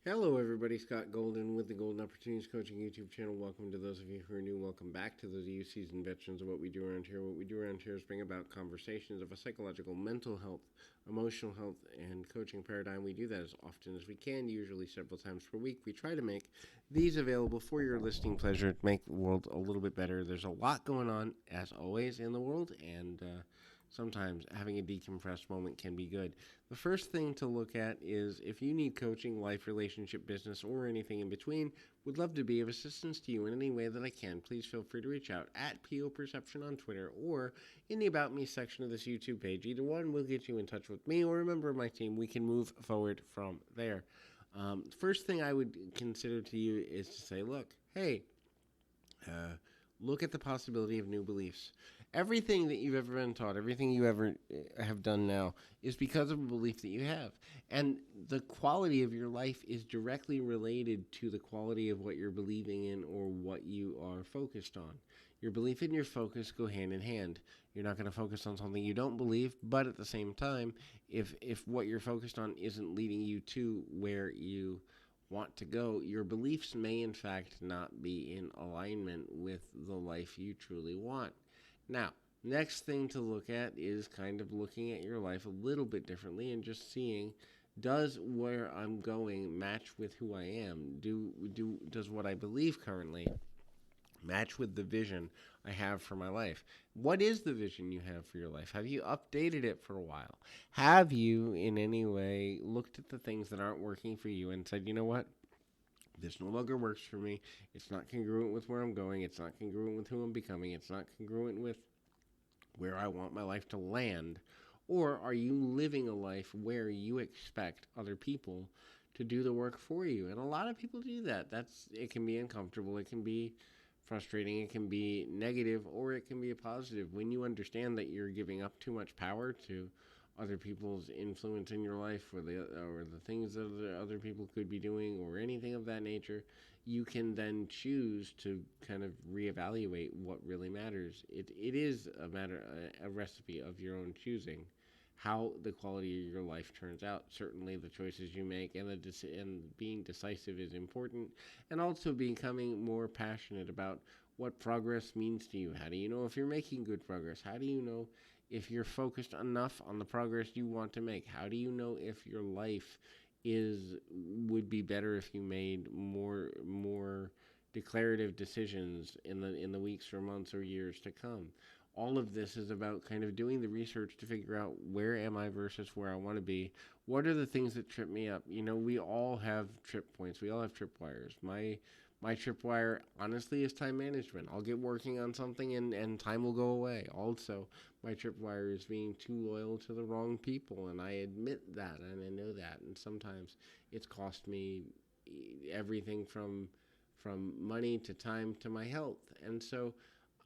Hello, everybody. Scott Golden with the Golden Opportunities Coaching YouTube channel. Welcome to those of you who are new. Welcome back to those of you seasoned veterans of what we do around here. What we do around here is bring about conversations of a psychological, mental health, emotional health, and coaching paradigm. We do that as often as we can, usually several times per week. We try to make these available for your listening pleasure to make the world a little bit better. There's a lot going on, as always, in the world, and sometimes having a decompressed moment can be good. The first thing to look at is if you need coaching, life, relationship, business, or anything in between, would love to be of assistance to you in any way that I can. Please feel free to reach out at PO Perception on Twitter or in the About Me section of this YouTube page. Either one will get you in touch with me or a member of my team. We can move forward from there. First thing I would consider to you is to say, look, hey, look at the possibility of new beliefs. Everything that you've ever been taught, everything you ever have done now is because of a belief that you have. And the quality of your life is directly related to the quality of what you're believing in or what you are focused on. Your belief and your focus go hand in hand. You're not going to focus on something you don't believe, but at the same time, if what you're focused on isn't leading you to where you want to go, your beliefs may in fact not be in alignment with the life you truly want. Now, next thing to look at is kind of looking at your life a little bit differently and just seeing, does where I'm going match with who I am? Does what I believe currently match with the vision I have for my life? What is the vision you have for your life? Have you updated it for a while? Have you in any way looked at the things that aren't working for you and said, you know what? This no longer works for me. It's not congruent with where I'm going. It's not congruent with who I'm becoming. It's not congruent with where I want my life to land. Or are you living a life where you expect other people to do the work for you? And a lot of people do that. It can be uncomfortable. It can be frustrating. It can be negative, or it can be a positive. When you understand that you're giving up too much power to other people's influence in your life, or the things that other people could be doing, or anything of that nature, you can then choose to kind of reevaluate what really matters. It is a recipe of your own choosing how the quality of your life turns out. Certainly the choices you make and being decisive is important, and also becoming more passionate about what progress means to you. How do you know if you're making good progress? How do you know if you're focused enough on the progress you want to make? How do you know if your life would be better if you made more declarative decisions in the weeks or months or years to come? All of this is about kind of doing the research to figure out, where am I versus where I want to be? What are the things that trip me up? You know, we all have trip points. We all have tripwires. My tripwire, honestly, is time management. I'll get working on something and time will go away. Also, my tripwire is being too loyal to the wrong people, and I admit that, and I know that. And sometimes it's cost me everything from money to time to my health. And so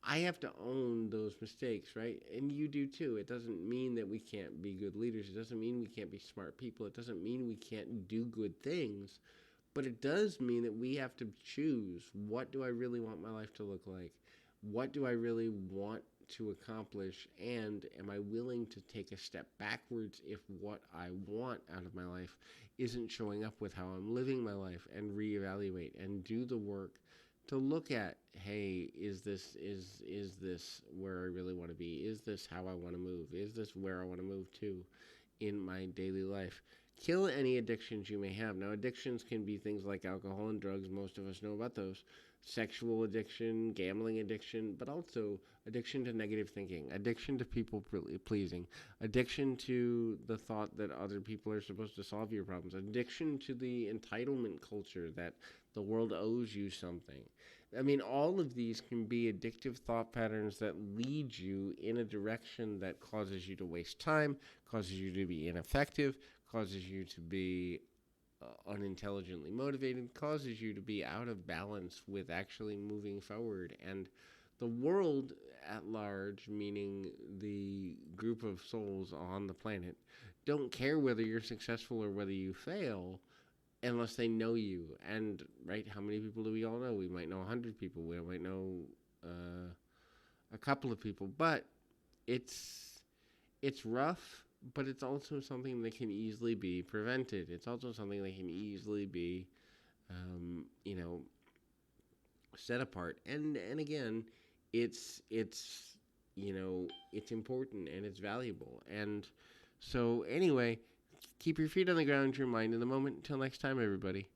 I have to own those mistakes, right? And you do too. It doesn't mean that we can't be good leaders. It doesn't mean we can't be smart people. It doesn't mean we can't do good things. But it does mean that we have to choose, what do I really want my life to look like? What do I really want to accomplish? And am I willing to take a step backwards if what I want out of my life isn't showing up with how I'm living my life, and reevaluate and do the work to look at, hey, is this where I really want to be? Is this how I want to move? Is this where I want to move to in my daily life? Kill any addictions you may have. Now, addictions can be things like alcohol and drugs. Most of us know about those. Sexual addiction, gambling addiction, but also addiction to negative thinking, addiction to people pleasing, addiction to the thought that other people are supposed to solve your problems, addiction to the entitlement culture that the world owes you something. I mean, all of these can be addictive thought patterns that lead you in a direction that causes you to waste time, causes you to be ineffective, causes you to be unintelligently motivated, causes you to be out of balance with actually moving forward. And the world at large, meaning the group of souls on the planet, don't care whether you're successful or whether you fail unless they know you. And, right, how many people do we all know? We might know 100 people. We might know a couple of people. But it's rough, but it's also something that can easily be prevented. It's also something that can easily be, you know, set apart. And again, it's you know, it's important and it's valuable. And so anyway, keep your feet on the ground, your mind in the moment. Until next time, everybody.